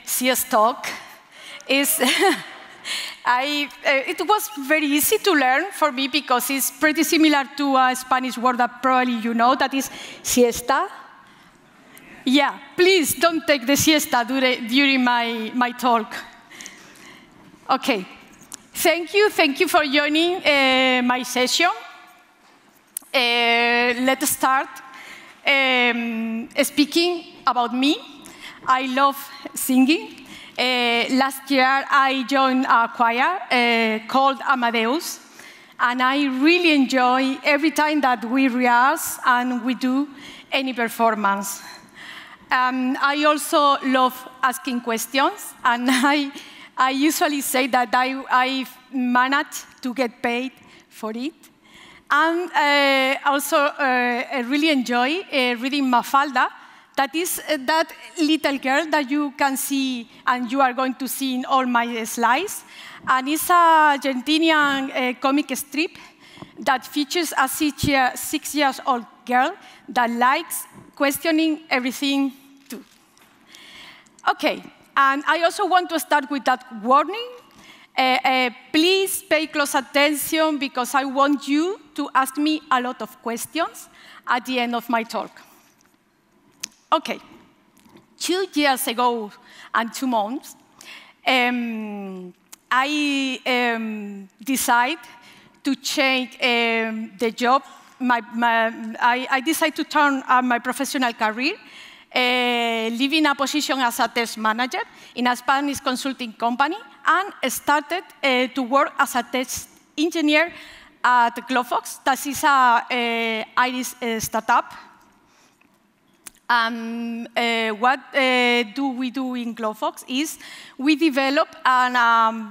CS talk is, it was very easy to learn for me because it's pretty similar to a Spanish word that probably you know, that is siesta. Yeah, please don't take the siesta during my talk. Okay, thank you for joining my session. Let's start speaking about me. I love singing. Last year, I joined a choir called Amadeus, and I really enjoy every time that we rehearse and we do any performance. I also love asking questions, and I usually say that I managed to get paid for it. And also, I really enjoy reading Mafalda. That is that little girl that you can see and you are going to see in all my slides. And it's a Argentinian comic strip that features a 6-year-old girl that likes questioning everything too. Okay, and I also want to start with that warning. Please pay close attention because I want you to ask me a lot of questions at the end of my talk. Okay, 2 years ago and 2 months, I decided to change the job. I decided to turn my professional career, leaving a position as a test manager in a Spanish consulting company, and started to work as a test engineer at Glofox. That is an Irish startup. What do we do in Glofox is we develop an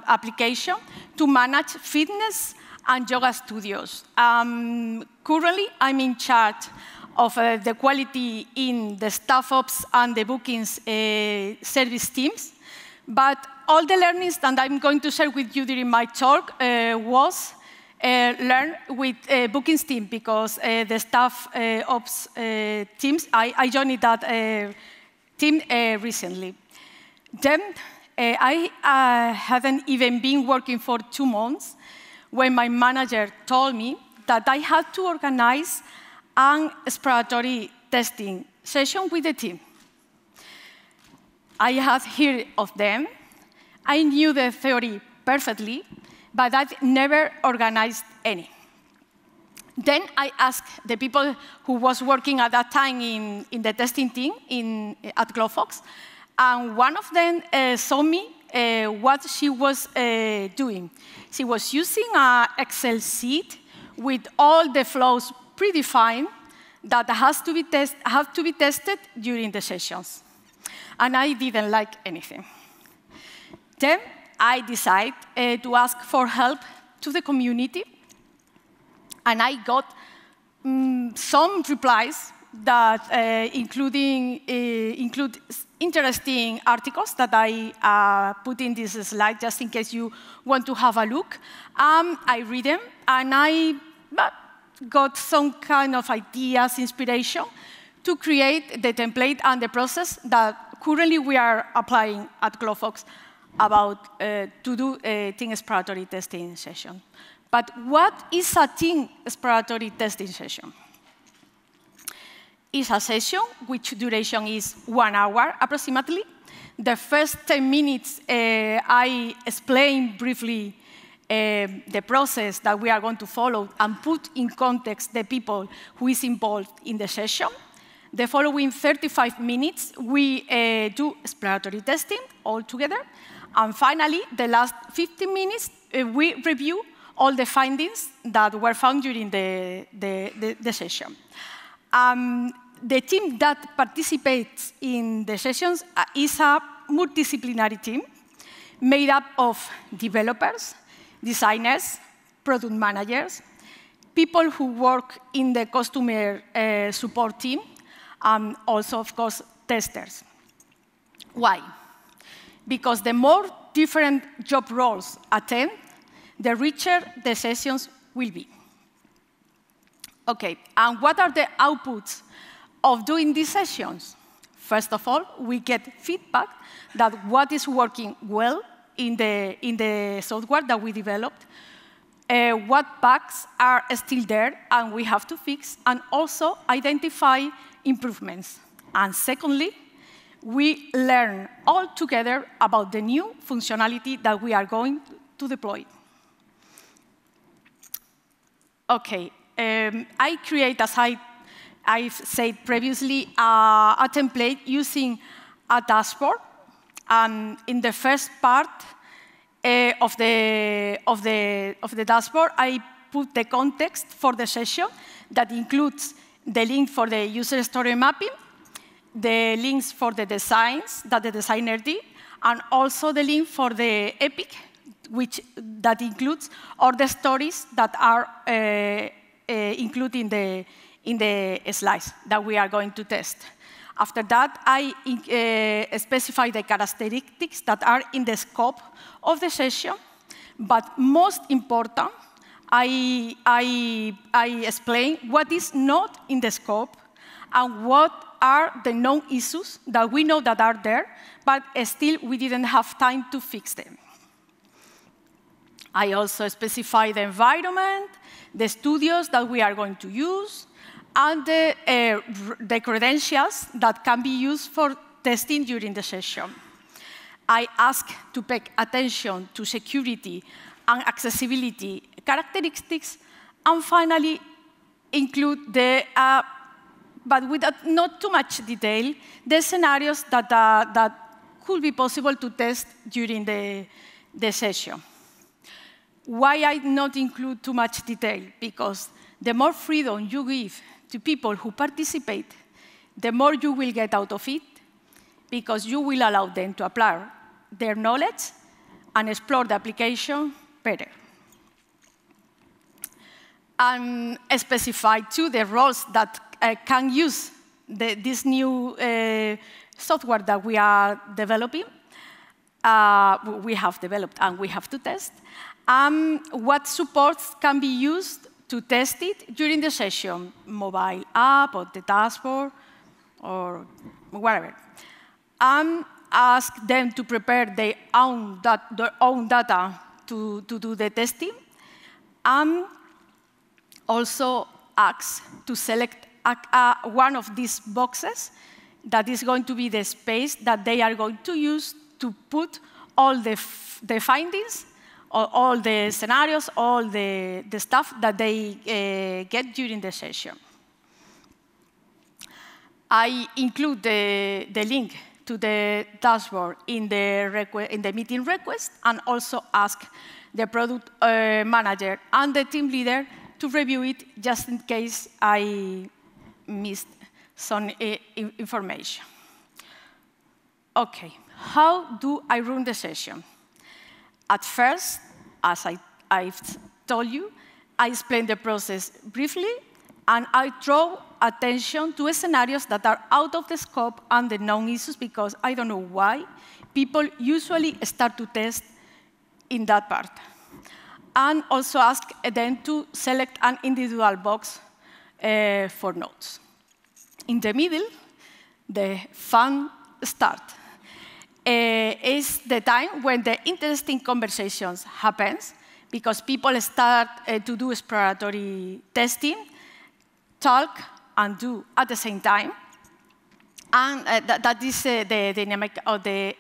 application to manage fitness and yoga studios. Currently, I'm in charge of the quality in the staff ops and the bookings service teams. But all the learnings that I'm going to share with you during my talk was learn with bookings team, because the staff ops teams, I joined that team recently. Then I hadn't even been working for 2 months when my manager told me that I had to organize an exploratory testing session with the team. I had heard of them. I knew the theory perfectly, but I never organized any. Then I asked the people who was working at that time in the testing team at Glofox, and one of them saw me what she was doing. She was using an Excel sheet with all the flows predefined that have to be tested during the sessions. And I didn't like anything. Then I decided to ask for help to the community, and I got some replies that include interesting articles that I put in this slide just in case you want to have a look. I read them, and I got some kind of ideas, inspiration to create the template and the process that currently we are applying at Glofox about to do a team exploratory testing session. But what is a team exploratory testing session? It's a session which duration is 1 hour approximately. The first 10 minutes, I explain briefly the process that we are going to follow and put in context the people who is involved in the session. The following 35 minutes, we do exploratory testing all together. And finally, the last 15 minutes, we review all the findings that were found during the session. The team that participates in the sessions is a multidisciplinary team made up of developers, designers, product managers, people who work in the customer support team, and also, of course, testers. Why? Because the more different job roles attend, the richer the sessions will be. Okay, and what are the outputs of doing these sessions? First of all, we get feedback that what is working well in the software that we developed, what bugs are still there and we have to fix, and also identify improvements. And secondly, we learn all together about the new functionality that we are going to deploy. OK, I create, as I've said previously, a template using a dashboard. And in the first part of the dashboard, I put the context for the session that includes the link for the user story mapping, the links for the designs that the designer did, and also the link for the epic, that includes all the stories that are included in the slides that we are going to test. After that, I specify the characteristics that are in the scope of the session. But most important, I explain what is not in the scope and what are the known issues that we know that are there, but still we didn't have time to fix them. I also specify the environment, the studios that we are going to use, and the credentials that can be used for testing during the session. I ask to pay attention to security and accessibility characteristics, and finally include but with not too much detail, the scenarios that could be possible to test during the session. Why I not include too much detail? Because the more freedom you give to people who participate, the more you will get out of it, because you will allow them to apply their knowledge and explore the application better. And specify, too, the roles that can use this new software that we are developing, we have developed and we have to test, what supports can be used to test it during the session, mobile app or the dashboard or whatever. Ask them to prepare their own data to do the testing. Also ask to select one of these boxes that is going to be the space that they are going to use to put all the findings, all the scenarios, all the stuff that they get during the session. I include the link to the dashboard in the meeting request, and also ask the product manager and the team leader to review it, just in case I missed some information. OK, how do I run the session? At first, as I've told you, I explain the process briefly, and I draw attention to scenarios that are out of the scope and the known issues, because I don't know why people usually start to test in that part. And also ask them to select an individual box for notes. In the middle, the fun starts. Is the time when the interesting conversations happens, because people start to do exploratory testing, talk and do at the same time. And that is the dynamic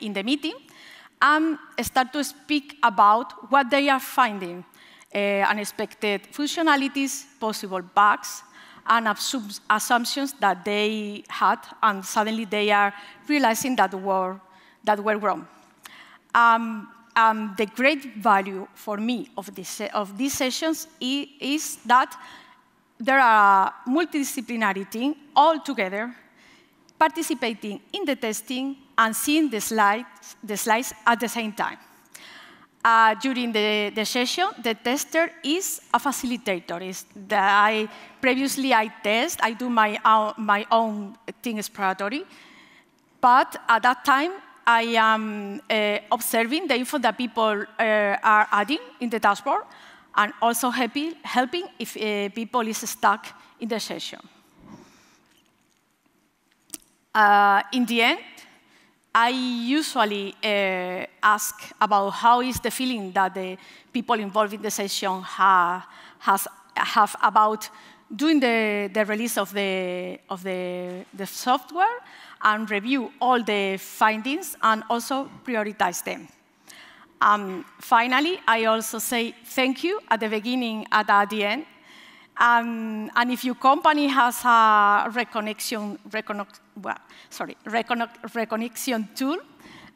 in the meeting. And start to speak about what they are finding, unexpected functionalities, possible bugs, and assumptions that they had, and suddenly they are realizing that were wrong. The great value for me of these sessions is that there are a multidisciplinary team all together, participating in the testing and seeing the slides at the same time. During the session, the tester is a facilitator. Previously, I test. I do my own thing exploratory. But at that time, I am observing the info that people are adding in the dashboard, and also helping if people is stuck in the session. In the end, I usually ask about how is the feeling that the people involved in the session have about doing the release of the software, and review all the findings and also prioritize them. Finally, I also say thank you at the beginning and at the end. And if your company has a reconnection tool,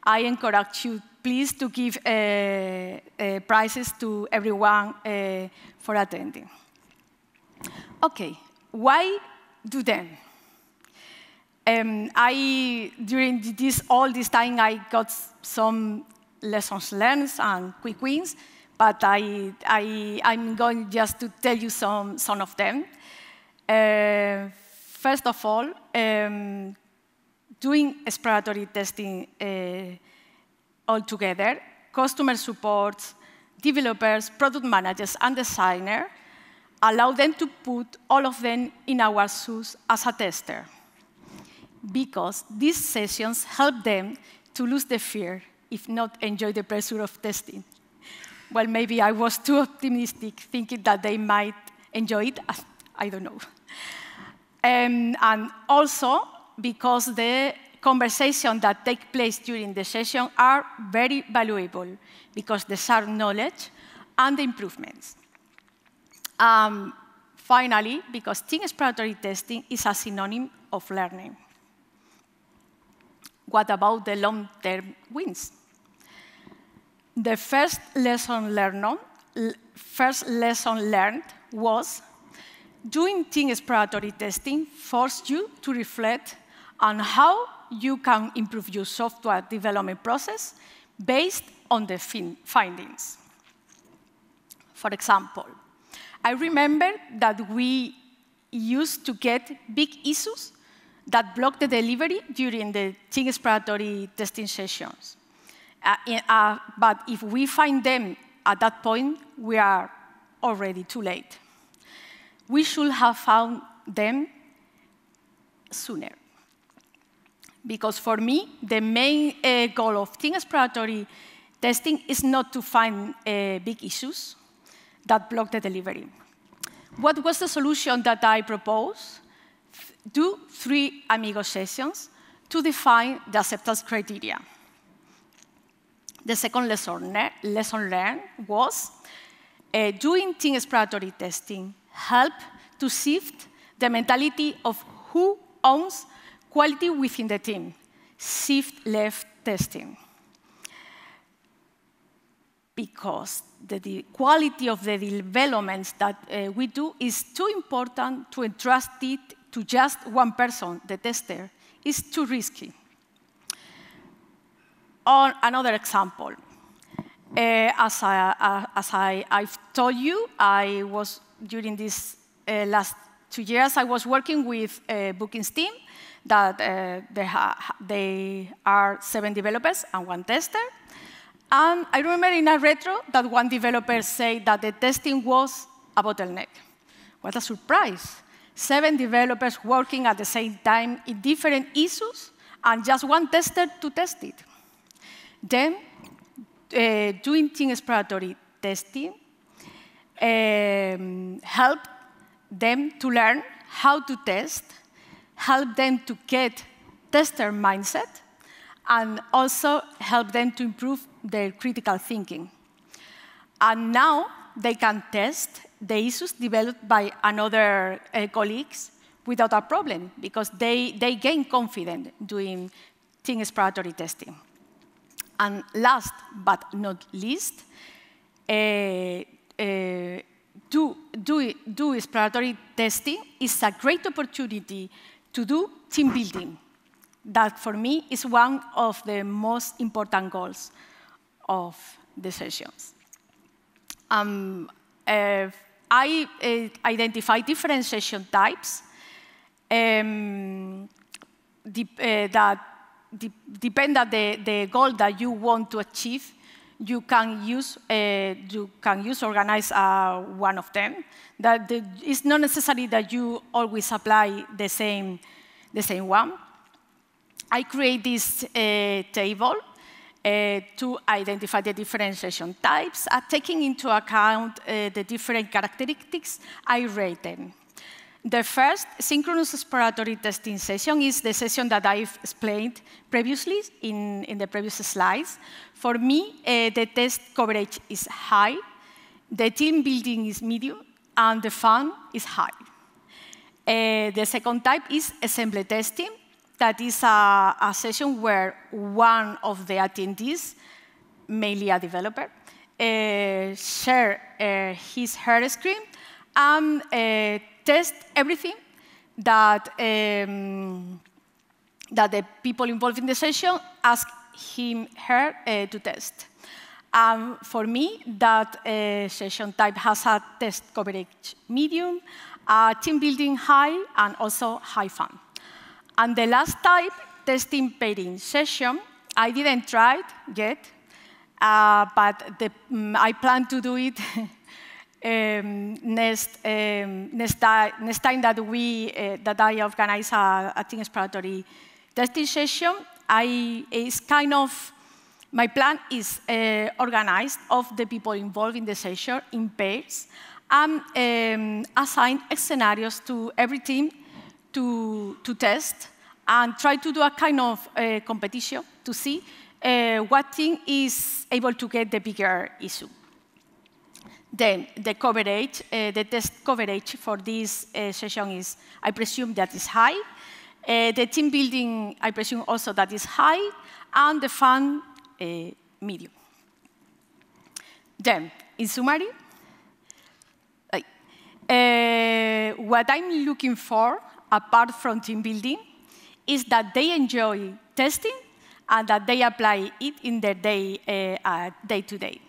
I encourage you, please, to give prizes to everyone for attending. OK, why do them? During all this time, I got some lessons learned and quick wins, but I'm going just to tell you some of them. First of all, doing exploratory testing all together, customer support, developers, product managers, and designers allow them to put all of them in our shoes as a tester, because these sessions help them to lose the fear, if not enjoy the pressure of testing. Well, maybe I was too optimistic, thinking that they might enjoy it. I don't know. And also, because the conversations that take place during the session are very valuable, because they share knowledge and the improvements. Finally, because team exploratory testing is a synonym of learning. What about the long-term wins? The first lesson learned was doing team exploratory testing forced you to reflect on how you can improve your software development process based on the findings. For example, I remember that we used to get big issues that block the delivery during the team exploratory testing sessions. But if we find them at that point, we are already too late. We should have found them sooner. Because for me, the main goal of team exploratory testing is not to find big issues that block the delivery. What was the solution that I proposed? Do 3 Amigo sessions to define the acceptance criteria. The second lesson learned was doing team exploratory testing help to shift the mentality of who owns quality within the team, shift left testing. Because the quality of the developments that we do is too important to entrust it to just one person, the tester. It's too risky. Or another example, as I've told you, I was during these last 2 years, I was working with a bookings team that they are 7 developers and 1 tester. And I remember in a retro that one developer said that the testing was a bottleneck. What a surprise. 7 developers working at the same time in different issues and just 1 tester to test it. Then, doing team exploratory testing helped them to learn how to test, helped them to get tester mindset, and also helped them to improve their critical thinking. And now they can test the issues developed by another colleagues without a problem, because they gain confidence doing team exploratory testing. And last but not least, do exploratory testing is a great opportunity to do team building. That, for me, is one of the most important goals of the sessions. I identify different session types that depend on the goal that you want to achieve. You can use organize one of them. That it's not necessary that you always apply the same one. I create this table to identify the different session types, taking into account the different characteristics. I rate them. The first synchronous exploratory testing session is the session that I've explained previously in the previous slides. For me, the test coverage is high, the team building is medium, and the fun is high. The second type is assembly testing. That is a session where one of the attendees, mainly a developer, share her screen and test everything that, that the people involved in the session ask him, her to test. For me, that session type has a test coverage medium, team building high, and also high fun. And the last type, testing pairing session, I didn't try it yet, but I plan to do it next time that I organize a team exploratory testing session. My plan is organized of the people involved in the session in pairs and assign scenarios to every team to test and try to do a kind of competition to see what team is able to get the bigger issue. Then the coverage, the test coverage for this session is, I presume that is high. The team building, I presume also that is high, and the fun, medium. Then, in summary, what I'm looking for, apart from team building, is that they enjoy testing and that they apply it in their day-to-day.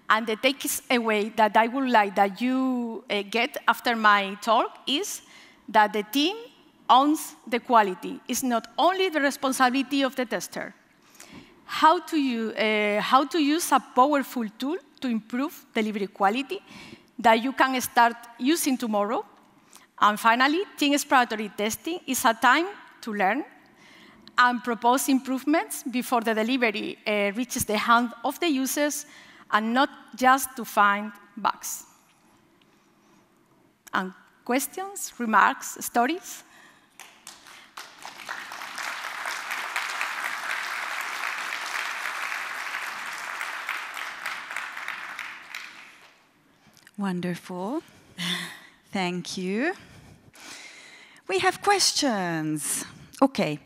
And the takeaway that I would like that you get after my talk is that the team owns the quality. It's not only the responsibility of the tester. How to use a powerful tool to improve delivery quality that you can start using tomorrow. And finally, team exploratory testing is a time to learn and propose improvements before the delivery reaches the hand of the users, and not just to find bugs. And questions, remarks, stories? Wonderful. Thank you. We have questions. OK.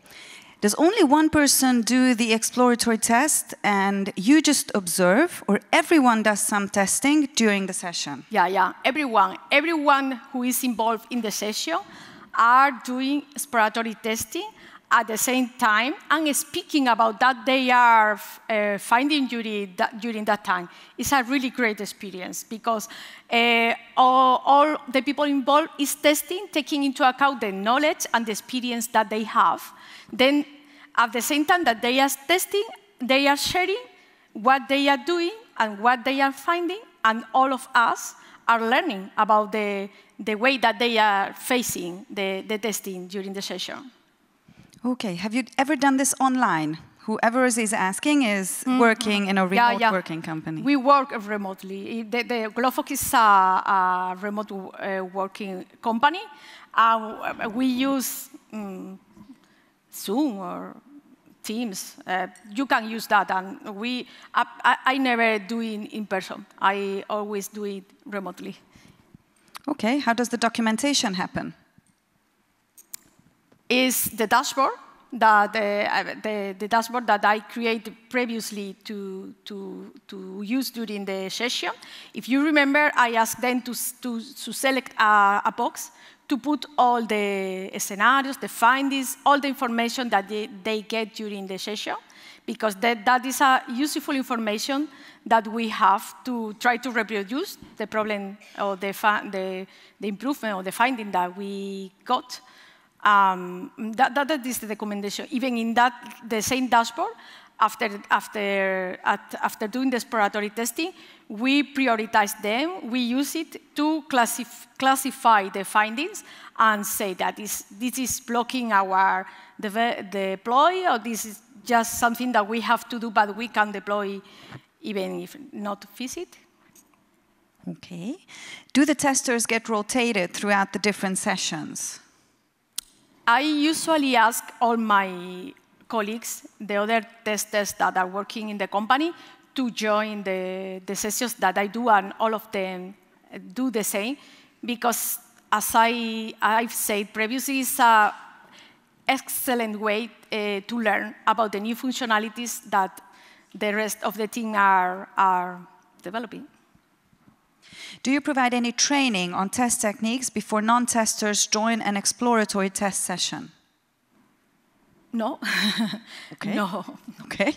Does only one person do the exploratory test and you just observe, or everyone does some testing during the session? Yeah, everyone. Everyone who is involved in the session are doing exploratory testing at the same time and speaking about that they are finding during that time. It's a really great experience because all the people involved is testing, taking into account the knowledge and the experience that they have. Then, at the same time that they are testing, they are sharing what they are doing and what they are finding, and all of us are learning about the way that they are facing the testing during the session. OK. Have you ever done this online? Whoever is asking is working in a remote working company. We work remotely. The Glowfox is a remote working company. We use Zoom or Teams. You can use that. And I never do it in person. I always do it remotely. OK. How does the documentation happen? Is the dashboard that the dashboard that I created previously to use during the session. If you remember, I asked them to select a box to put all the scenarios, the findings, all the information that they get during the session, because that is a useful information that we have to try to reproduce the problem or the improvement or the finding that we got. That is the recommendation. Even in the same dashboard, after doing the exploratory testing, we prioritize them. We use it to classify the findings and say that this is blocking our deploy, or this is just something that we have to do, but we can deploy even if not visit. Okay. Do the testers get rotated throughout the different sessions? I usually ask all my colleagues, the other testers that are working in the company, to join the sessions that I do, and all of them do the same, because as I've said previously, it's an excellent way to learn about the new functionalities that the rest of the team are developing. Do you provide any training on test techniques before non-testers join an exploratory test session? No. Okay. No. Okay.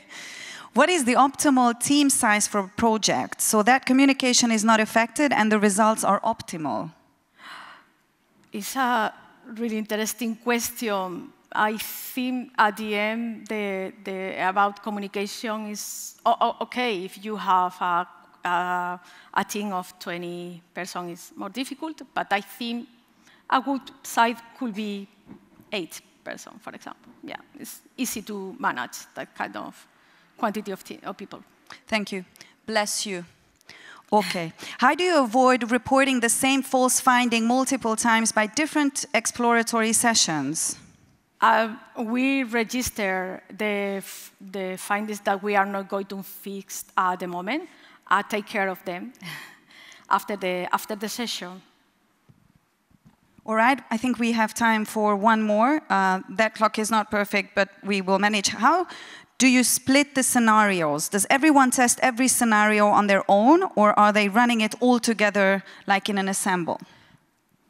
What is the optimal team size for a project so that communication is not affected and the results are optimal? It's a really interesting question. I think at the end, about communication is okay. If you have a team of 20 persons, it's more difficult. But I think a good size could be 8 persons, for example. Yeah, it's easy to manage that kind of quantity of people. Thank you. Bless you. Okay. How do you avoid reporting the same false finding multiple times by different exploratory sessions? We register the findings that we are not going to fix at the moment. I take care of them after the session. All right, I think we have time for one more. That clock is not perfect, but we will manage. How do you split the scenarios? Does everyone test every scenario on their own, or are they running it all together like in an assemble?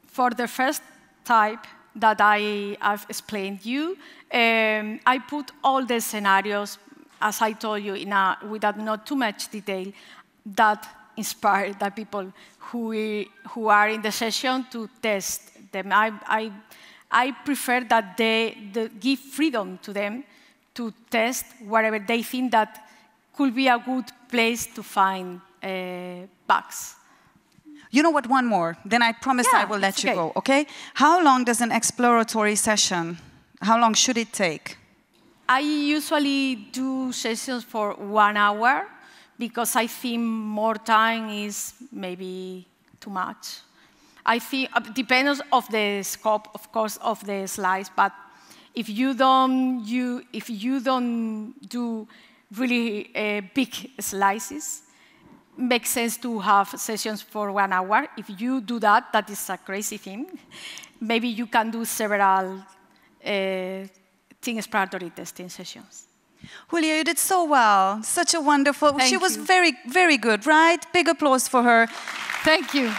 For the first type that I've explained you, I put all the scenarios, as I told you, without not too much detail, that inspire the people who are in the session to test them. I prefer that they give freedom to them to test wherever they think that could be a good place to find bugs. You know what, one more, then I promise I will let you go, okay? How long does an exploratory session, how long should it take? I usually do sessions for 1 hour, because I think more time is maybe too much. I think it depends on the scope, of course, of the slides, but if you don't do really big slices, makes sense to have sessions for 1 hour. If you do that, that is a crazy thing. Maybe you can do several exploratory testing sessions. Julia, you did so well. Such a wonderful, she was very, very good, right? Big applause for her. Thank you.